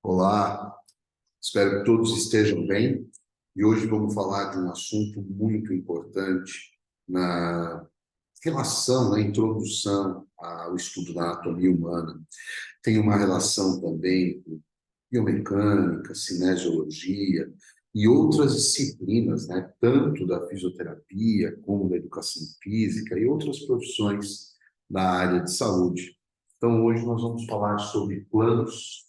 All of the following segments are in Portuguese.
Olá, espero que todos estejam bem. E hoje vamos falar de um assunto muito importante na relação, na introdução ao estudo da anatomia humana. Tem uma relação também com biomecânica, cinesiologia e outras disciplinas, né? Tanto da fisioterapia como da educação física e outras profissões da área de saúde. Então, hoje nós vamos falar sobre planos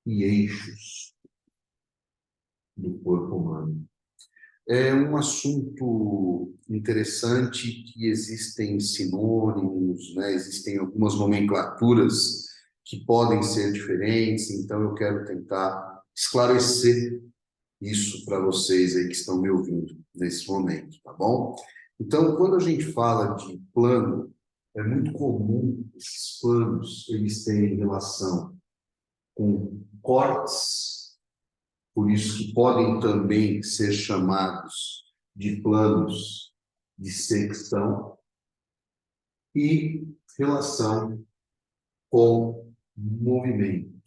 e eixos do corpo humano. É um assunto interessante que existem sinônimos, né? Existem algumas nomenclaturas que podem ser diferentes, então eu quero tentar esclarecer isso para vocês aí que estão me ouvindo nesse momento, tá bom? Então, quando a gente fala de plano, é muito comum esses planos eles terem relação com cortes, por isso que podem também ser chamados de planos de secção e relação com movimento.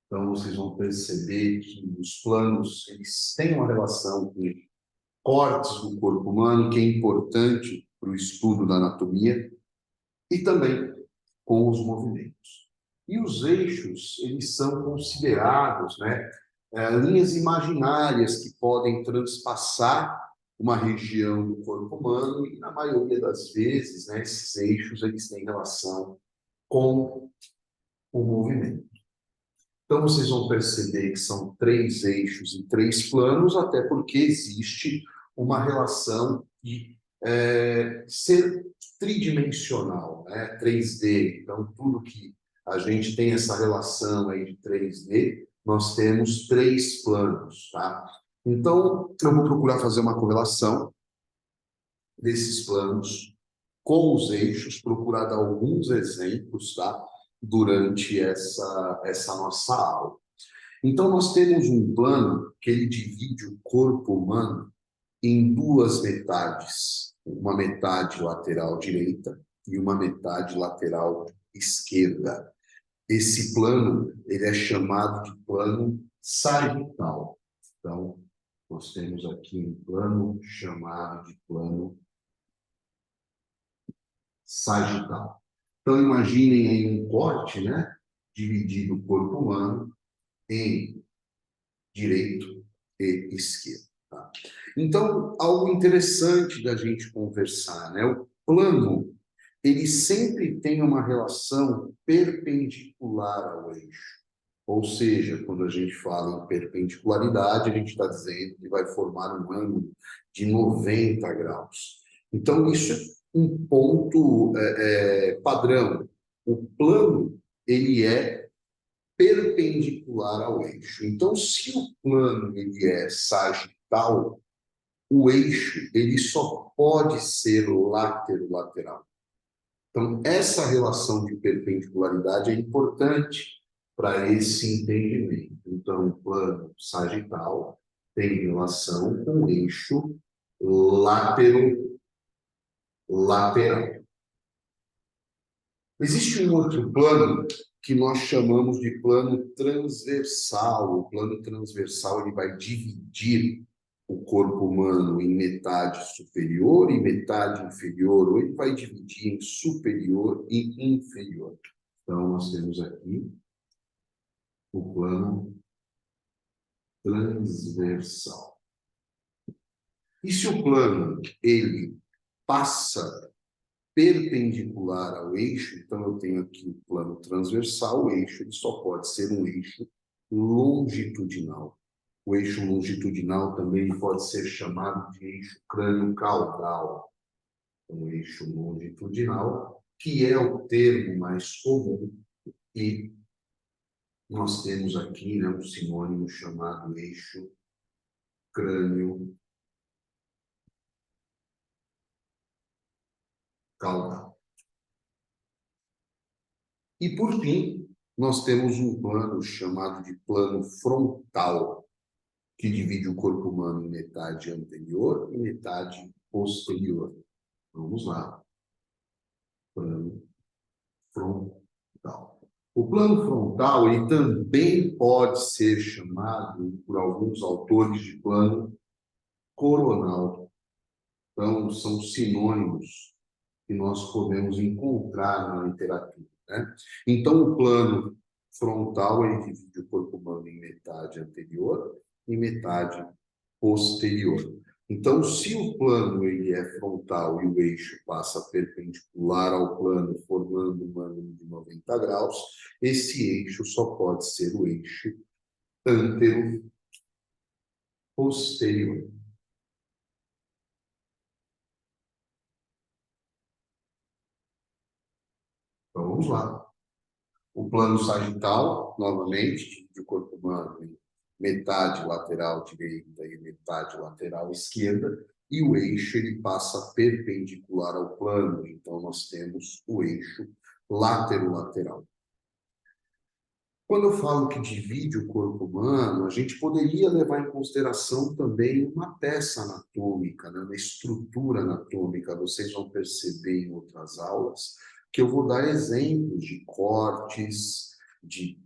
Então, vocês vão perceber que os planos eles têm uma relação com cortes do corpo humano, que é importante para o estudo da anatomia, e também com os movimentos. E os eixos, eles são considerados, né, linhas imaginárias que podem transpassar uma região do corpo humano e, na maioria das vezes, né, esses eixos eles têm relação com o movimento. Então, vocês vão perceber que são três eixos e três planos, até porque existe uma relação de ser tridimensional, né? 3D. Então, tudo que a gente tem essa relação aí de 3D, nós temos três planos, tá? Então, eu vou procurar fazer uma correlação desses planos com os eixos, procurar dar alguns exemplos, tá? Durante essa nossa aula. Então, nós temos um plano que ele divide o corpo humano em duas metades, uma metade lateral direita e uma metade lateral esquerda. Esse plano, ele é chamado de plano sagital. Então, nós temos aqui um plano chamado de plano sagital. Então, imaginem aí um corte, né? Dividido o corpo humano em direito e esquerdo. Tá? Então, algo interessante da gente conversar, né? O plano, ele sempre tem uma relação perpendicular ao eixo. Ou seja, quando a gente fala em perpendicularidade, a gente está dizendo que vai formar um ângulo de 90 graus. Então, isso é um ponto padrão. O plano, ele é perpendicular ao eixo. Então, se o plano ele é sagital, o eixo ele só pode ser lateral. Então, essa relação de perpendicularidade é importante para esse entendimento. Então, o plano sagital tem relação com o eixo lateral. Existe um outro plano que nós chamamos de plano transversal. O plano transversal ele vai dividir o corpo humano em metade superior e metade inferior, ou ele vai dividir em superior e inferior. Então, nós temos aqui o plano transversal. E se o plano ele passa perpendicular ao eixo, então eu tenho aqui o plano transversal, o eixo ele só pode ser um eixo longitudinal. O eixo longitudinal também pode ser chamado de eixo crânio-caudal. Um eixo longitudinal, que é o termo mais comum, e nós temos aqui, né, um sinônimo chamado eixo crânio-caudal. E, por fim, nós temos um plano chamado de plano frontal, que divide o corpo humano em metade anterior e metade posterior. Vamos lá. Plano frontal. Então, o plano frontal ele também pode ser chamado, por alguns autores, de plano coronal. Então, são sinônimos que nós podemos encontrar na literatura, né? Então, o plano frontal ele divide o corpo humano em metade anterior e metade posterior. Então, se o plano ele é frontal e o eixo passa perpendicular ao plano, formando um ângulo de 90 graus, esse eixo só pode ser o eixo antero-posterior. Então, vamos lá. O plano sagital, novamente, divide o corpo humano em metade lateral direita e metade lateral esquerda, e o eixo ele passa perpendicular ao plano, então nós temos o eixo lateral. Quando eu falo que divide o corpo humano, a gente poderia levar em consideração também uma peça anatômica, né? Uma estrutura anatômica. Vocês vão perceber em outras aulas que eu vou dar exemplos de cortes, de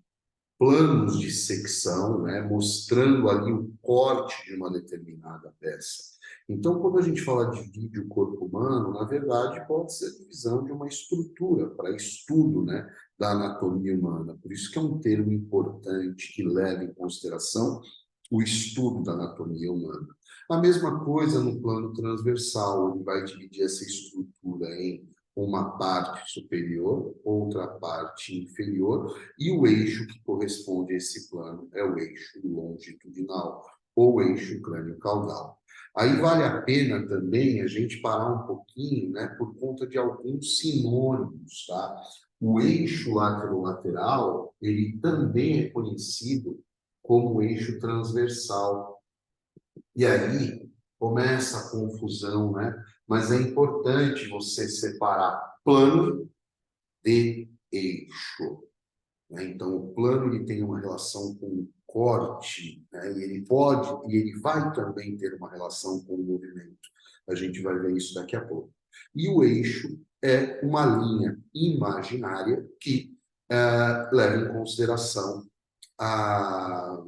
planos de secção, né, mostrando ali o corte de uma determinada peça. Então, quando a gente fala de vídeo corpo humano, na verdade, pode ser a divisão de uma estrutura para estudo, né, da anatomia humana. Por isso que é um termo importante que leva em consideração o estudo da anatomia humana. A mesma coisa no plano transversal, ele vai dividir essa estrutura em uma parte superior, outra parte inferior, e o eixo que corresponde a esse plano é o eixo longitudinal, ou eixo crânio-caudal. Aí vale a pena também a gente parar um pouquinho, né, por conta de alguns sinônimos, tá? O eixo lateral, ele também é conhecido como eixo transversal. E aí começa a confusão, né? Mas é importante você separar plano de eixo, né? Então, o plano ele tem uma relação com o corte, né? E ele pode, e ele vai também ter uma relação com o movimento. A gente vai ver isso daqui a pouco. E o eixo é uma linha imaginária que leva em consideração a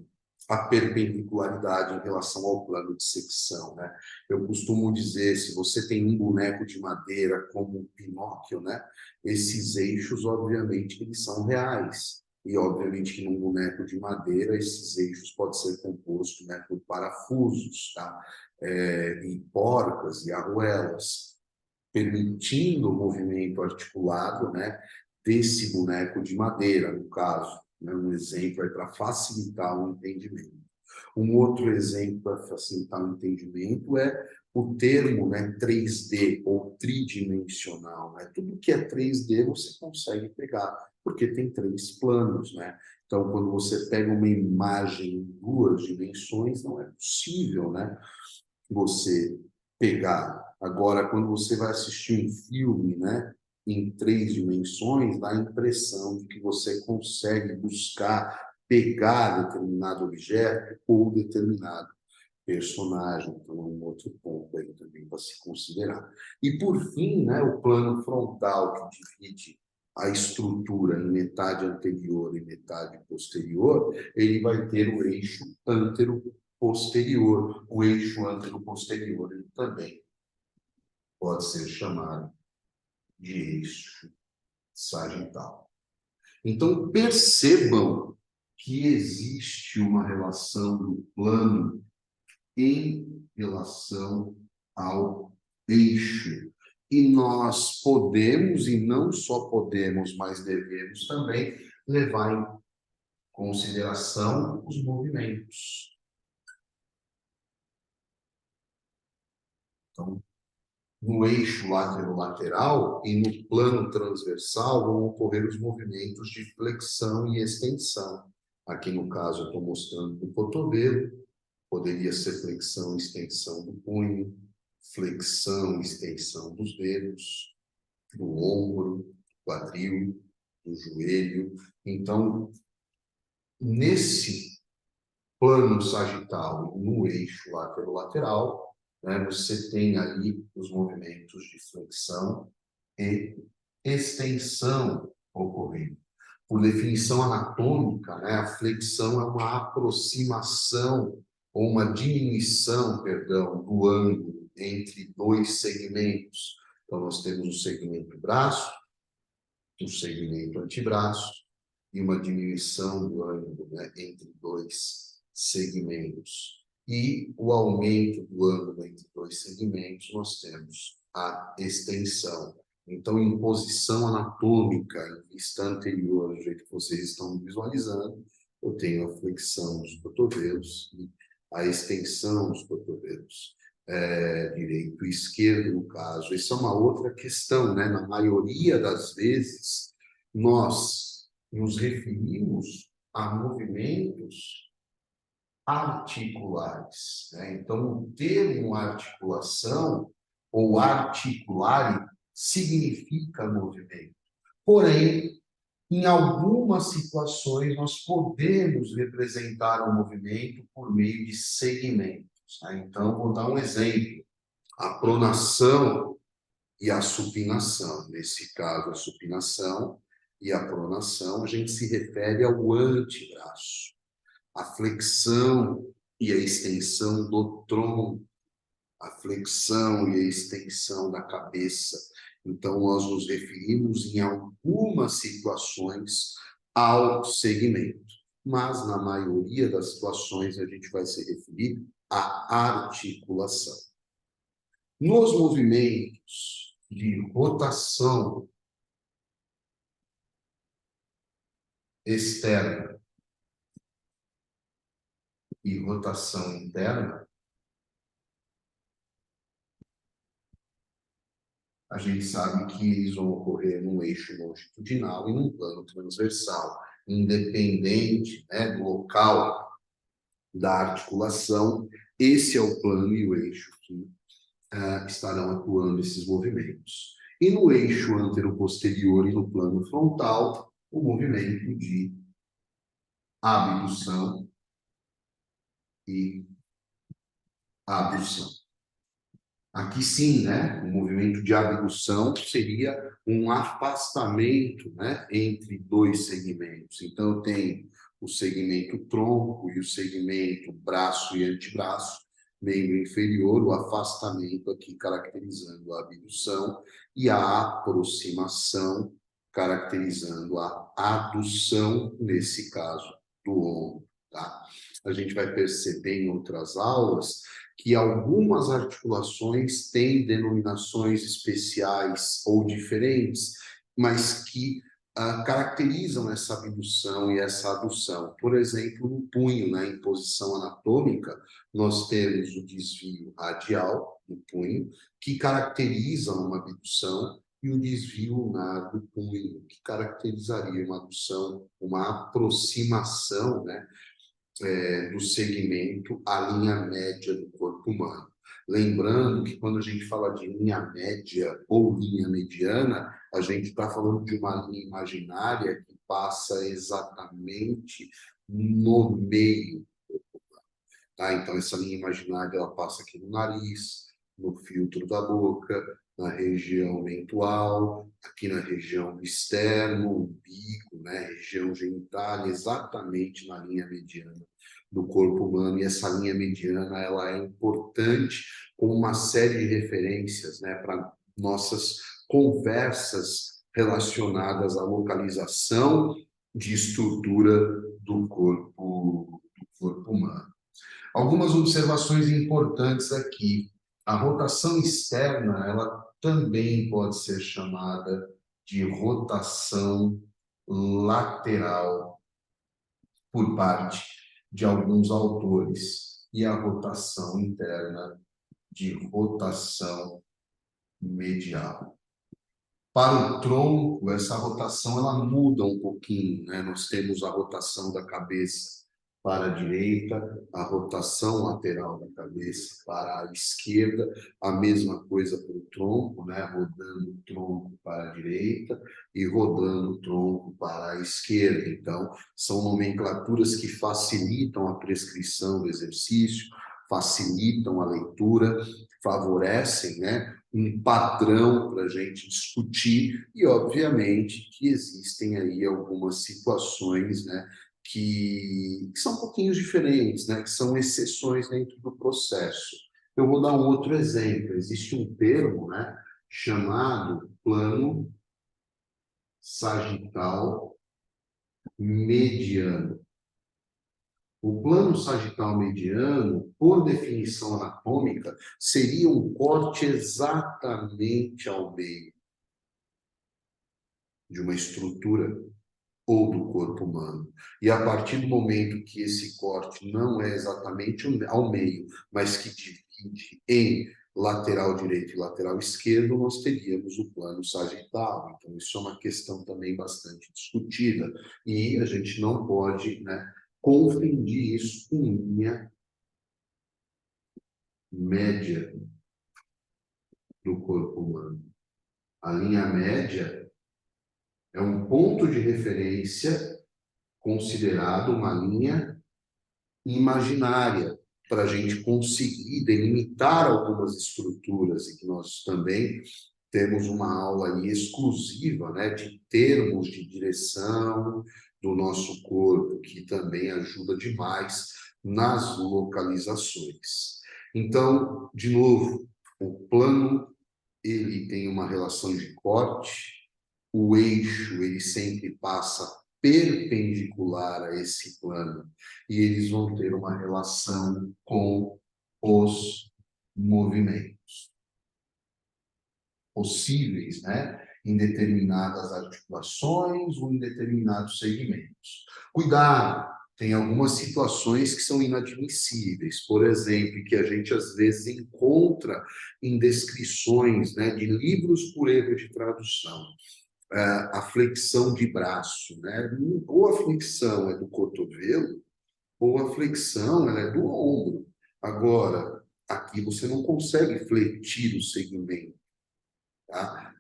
a perpendicularidade em relação ao plano de secção, né? Eu costumo dizer, se você tem um boneco de madeira como um Pinóquio, né? Esses eixos, obviamente, eles são reais. E, obviamente, que num boneco de madeira, esses eixos podem ser compostos, né, por parafusos, tá? E porcas e arruelas, permitindo o movimento articulado, né, desse boneco de madeira, no caso. Né? Um exemplo é para facilitar o entendimento. Um outro exemplo para facilitar o entendimento é o termo, né, 3D ou tridimensional. Né? Tudo que é 3D você consegue pegar, porque tem três planos. Né? Então, quando você pega uma imagem em duas dimensões, não é possível, né, você pegar. Agora, quando você vai assistir um filme, né, em três dimensões, dá a impressão de que você consegue buscar, pegar determinado objeto ou determinado personagem. Então, é um outro ponto aí também para se considerar. E, por fim, né, o plano frontal, que divide a estrutura em metade anterior e metade posterior, ele vai ter o eixo antero-posterior. O eixo antero-posterior ele também pode ser chamado de eixo sagital. Então, percebam que existe uma relação do plano em relação ao eixo. E nós podemos, e não só podemos, mas devemos também levar em consideração os movimentos. Então, no eixo lateral e no plano transversal vão ocorrer os movimentos de flexão e extensão. Aqui no caso eu estou mostrando do cotovelo, poderia ser flexão e extensão do punho, flexão e extensão dos dedos, do ombro, do quadril, do joelho. Então, nesse plano sagital, no eixo lateral, né, você tem ali os movimentos de flexão e extensão ocorrendo. por definição anatômica, né, a flexão é uma aproximação ou uma diminuição, perdão, do ângulo entre dois segmentos. Então, nós temos o segmento braço, o segmento antebraço e uma diminuição do ângulo, né, entre dois segmentos. E o aumento do ângulo entre dois segmentos, nós temos a extensão. Então, em posição anatômica, em vista anterior, do jeito que vocês estão visualizando, eu tenho a flexão dos cotovelos e a extensão dos cotovelos. Direito e esquerdo, no caso. Isso é uma outra questão, né? Na maioria das vezes, nós nos referimos a movimentos articulares, né? Então, o termo articulação ou articulare significa movimento. Porém, em algumas situações, nós podemos representar o movimento por meio de segmentos. Né? Então, vou dar um exemplo. A pronação e a supinação. Nesse caso, a supinação e a pronação, a gente se refere ao antebraço. A flexão e a extensão do tronco, a flexão e a extensão da cabeça. Então, nós nos referimos em algumas situações ao segmento, mas na maioria das situações a gente vai se referir à articulação. Nos movimentos de rotação externa e rotação interna, a gente sabe que eles vão ocorrer num eixo longitudinal e num plano transversal, independente, né, do local da articulação. Esse é o plano e o eixo que estarão atuando esses movimentos. E no eixo antero-posterior e no plano frontal, o movimento de abdução e adução. Aqui sim, né? O movimento de abdução seria um afastamento, né, entre dois segmentos. Então, eu tenho o segmento tronco e o segmento braço e antebraço, membro inferior, o afastamento aqui caracterizando a abdução e a aproximação caracterizando a adução, nesse caso, do ombro, tá? A gente vai perceber em outras aulas que algumas articulações têm denominações especiais ou diferentes, mas que caracterizam essa abdução e essa adução. Por exemplo, no punho, né, em posição anatômica, nós temos o desvio radial do punho, que caracteriza uma abdução, e o desvio lunar do punho, que caracterizaria uma adução, uma aproximação, né, do segmento à linha média do corpo humano. Lembrando que quando a gente fala de linha média ou linha mediana, a gente está falando de uma linha imaginária que passa exatamente no meio. Tá? Então, essa linha imaginária ela passa aqui no nariz, no filtro da boca, na região mental, aqui na região externa, umbigo, né? Região genital, exatamente na linha mediana do corpo humano. E essa linha mediana ela é importante com uma série de referências, né, para nossas conversas relacionadas à localização de estrutura do corpo humano. Algumas observações importantes aqui. A rotação externa, ela também pode ser chamada de rotação lateral por parte de alguns autores, e a rotação interna de rotação medial. Para o tronco, essa rotação ela muda um pouquinho, né? Nós temos a rotação da cabeça para a direita, a rotação lateral da cabeça para a esquerda, a mesma coisa para o tronco, né? Rodando o tronco para a direita e rodando o tronco para a esquerda. Então, são nomenclaturas que facilitam a prescrição do exercício, facilitam a leitura, favorecem, né, um padrão para a gente discutir e, obviamente, que existem aí algumas situações, né, que são um pouquinho diferentes, né, que são exceções dentro do processo. Eu vou dar um outro exemplo. Existe um termo, né, chamado plano sagital mediano. O plano sagital mediano, por definição anatômica, seria um corte exatamente ao meio de uma estrutura ou do corpo humano. E a partir do momento que esse corte não é exatamente ao meio, mas que divide em lateral direito e lateral esquerdo, nós teríamos o plano sagital. Então, isso é uma questão também bastante discutida. E a gente não pode, né, confundir isso com linha média do corpo humano. A linha média é um ponto de referência considerado uma linha imaginária para a gente conseguir delimitar algumas estruturas e que nós também temos uma aula aí exclusiva, né, de termos de direção do nosso corpo, que também ajuda demais nas localizações. Então, de novo, o plano ele tem uma relação de corte, o eixo ele sempre passa perpendicular a esse plano e eles vão ter uma relação com os movimentos possíveis, né? Em determinadas articulações ou em determinados segmentos. Cuidado, tem algumas situações que são inadmissíveis, por exemplo, que a gente às vezes encontra em descrições, né, de livros por erro de tradução. A flexão de braço, né? Ou a flexão é do cotovelo, ou a flexão ela é do ombro. Agora, aqui você não consegue fletir o segmento, tá?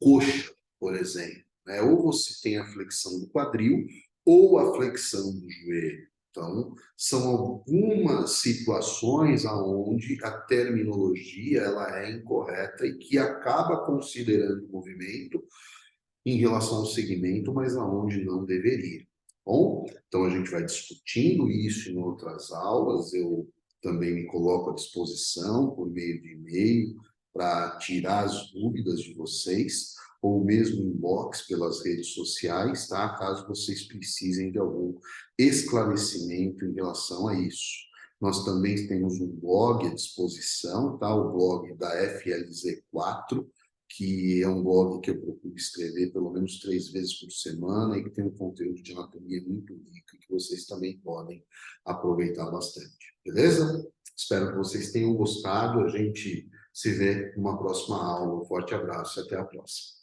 Coxa, por exemplo, né? Ou você tem a flexão do quadril ou a flexão do joelho. Então, são algumas situações aonde a terminologia ela é incorreta e que acaba considerando o movimento em relação ao segmento, mas aonde não deveria. Bom, então a gente vai discutindo isso em outras aulas. Eu também me coloco à disposição por meio de e-mail para tirar as dúvidas de vocês, ou mesmo inbox pelas redes sociais, tá? Caso vocês precisem de algum esclarecimento em relação a isso. Nós também temos um blog à disposição, tá? O blog da FLZ4, que é um blog que eu procuro escrever pelo menos 3 vezes por semana e que tem um conteúdo de anatomia muito rico e que vocês também podem aproveitar bastante. Beleza? Espero que vocês tenham gostado. A gente se vê numa próxima aula. Um forte abraço e até a próxima.